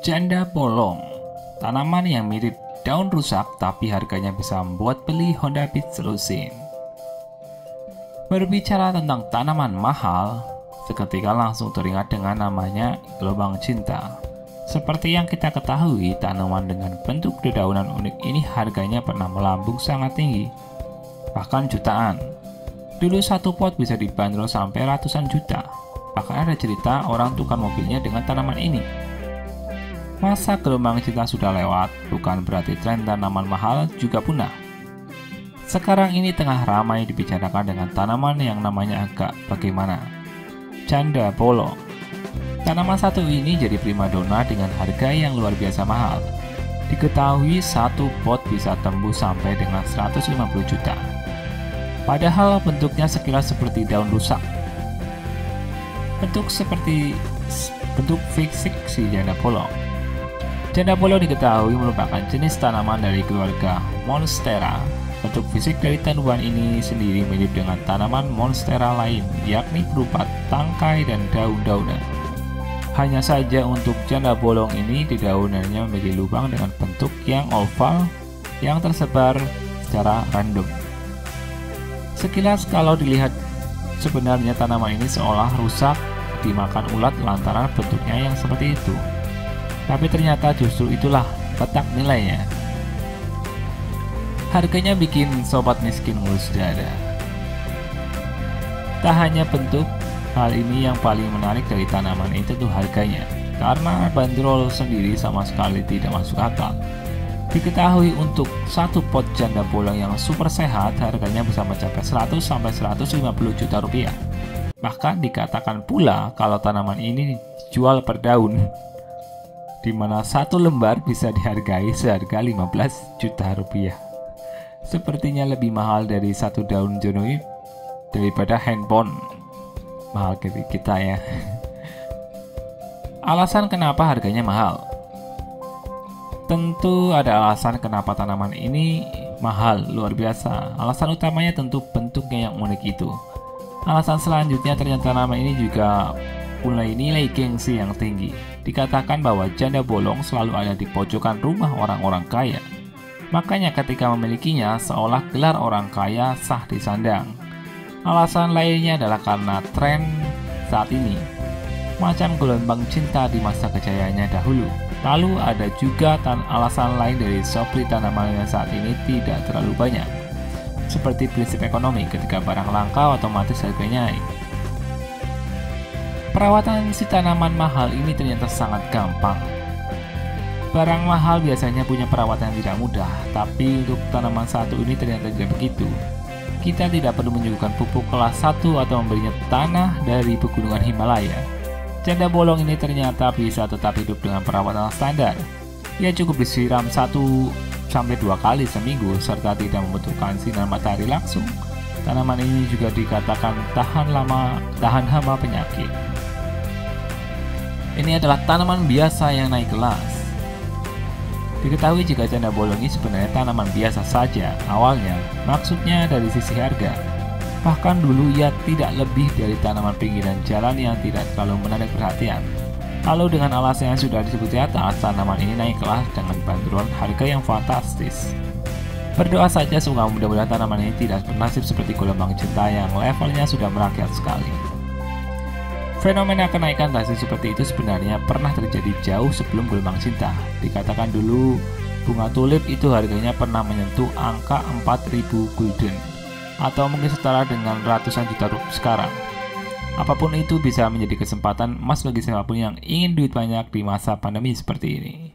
Janda bolong, tanaman yang mirip daun rusak tapi harganya bisa membuat beli Honda Beat selusin. Berbicara tentang tanaman mahal, seketika langsung teringat dengan namanya gelombang cinta. Seperti yang kita ketahui, tanaman dengan bentuk dedaunan unik ini harganya pernah melambung sangat tinggi, bahkan jutaan. Dulu satu pot bisa dibanderol sampai ratusan juta. Bahkan ada cerita orang tukar mobilnya dengan tanaman ini. Masa gelombang cinta sudah lewat, bukan berarti tren tanaman mahal juga punah. Sekarang ini tengah ramai dibicarakan dengan tanaman yang namanya agak bagaimana. Janda bolong. Tanaman satu ini jadi primadona dengan harga yang luar biasa mahal. Diketahui satu pot bisa tembus sampai dengan 150 juta. Padahal bentuknya sekilas seperti daun rusak. Bentuk fisik si janda bolong. Janda bolong diketahui merupakan jenis tanaman dari keluarga Monstera. Bentuk fisik dari tanaman ini sendiri mirip dengan tanaman Monstera lain, yakni berupa tangkai dan daun-daunan. Hanya saja untuk janda bolong ini di daunannya memiliki lubang dengan bentuk yang oval yang tersebar secara random. Sekilas kalau dilihat, sebenarnya tanaman ini seolah rusak dimakan ulat lantaran bentuknya yang seperti itu. Tapi ternyata justru itulah petak nilainya. Harganya bikin sobat miskin ngurus dada. Tak hanya bentuk, hal ini yang paling menarik dari tanaman itu tuh harganya. Karena bandrol sendiri sama sekali tidak masuk akal. Diketahui untuk satu pot janda bolong yang super sehat harganya bisa mencapai 100 sampai 150 juta rupiah. Bahkan dikatakan pula kalau tanaman ini dijual per daun, di mana satu lembar bisa dihargai seharga 15 juta rupiah. Sepertinya lebih mahal dari satu daun jonoi daripada handphone. Mahal kita ya. Alasan kenapa harganya mahal? Tentu ada alasan kenapa tanaman ini mahal luar biasa. Alasan utamanya tentu bentuknya yang unik itu. Alasan selanjutnya ternyata tanaman ini juga punya nilai gengsi yang tinggi. Dikatakan bahwa janda bolong selalu ada di pojokan rumah orang-orang kaya. Makanya ketika memilikinya seolah gelar orang kaya sah disandang. Alasan lainnya adalah karena tren saat ini, macam gelombang cinta di masa kejayaannya dahulu. Lalu ada juga alasan lain dari supply tanaman yang saat ini tidak terlalu banyak. Seperti prinsip ekonomi, ketika barang langka otomatis harganya naik. Perawatan si tanaman mahal ini ternyata sangat gampang. Barang mahal biasanya punya perawatan yang tidak mudah, tapi untuk tanaman satu ini ternyata tidak begitu. Kita tidak perlu menyuguhkan pupuk kelas 1 atau memberinya tanah dari pegunungan Himalaya. Janda bolong ini ternyata bisa tetap hidup dengan perawatan standar. Ia cukup disiram 1-2 kali seminggu serta tidak membutuhkan sinar matahari langsung. Tanaman ini juga dikatakan tahan hama penyakit. Ini adalah tanaman biasa yang naik kelas. Diketahui jika janda bolong ini sebenarnya tanaman biasa saja awalnya, maksudnya dari sisi harga. Bahkan dulu ia tidak lebih dari tanaman pinggiran jalan yang tidak terlalu menarik perhatian. Lalu dengan alasan yang sudah disebut di atas, tanaman ini naik kelas dengan bandrol harga yang fantastis. Berdoa saja semoga mudah-mudahan tanaman ini tidak bernasib seperti gelombang cinta yang levelnya sudah merakyat sekali. Fenomena kenaikan drastis seperti itu sebenarnya pernah terjadi jauh sebelum gelombang cinta. Dikatakan dulu bunga tulip itu harganya pernah menyentuh angka 4.000 gulden atau mungkin setara dengan ratusan juta rupiah sekarang. Apapun itu bisa menjadi kesempatan emas bagi siapapun yang ingin duit banyak di masa pandemi seperti ini.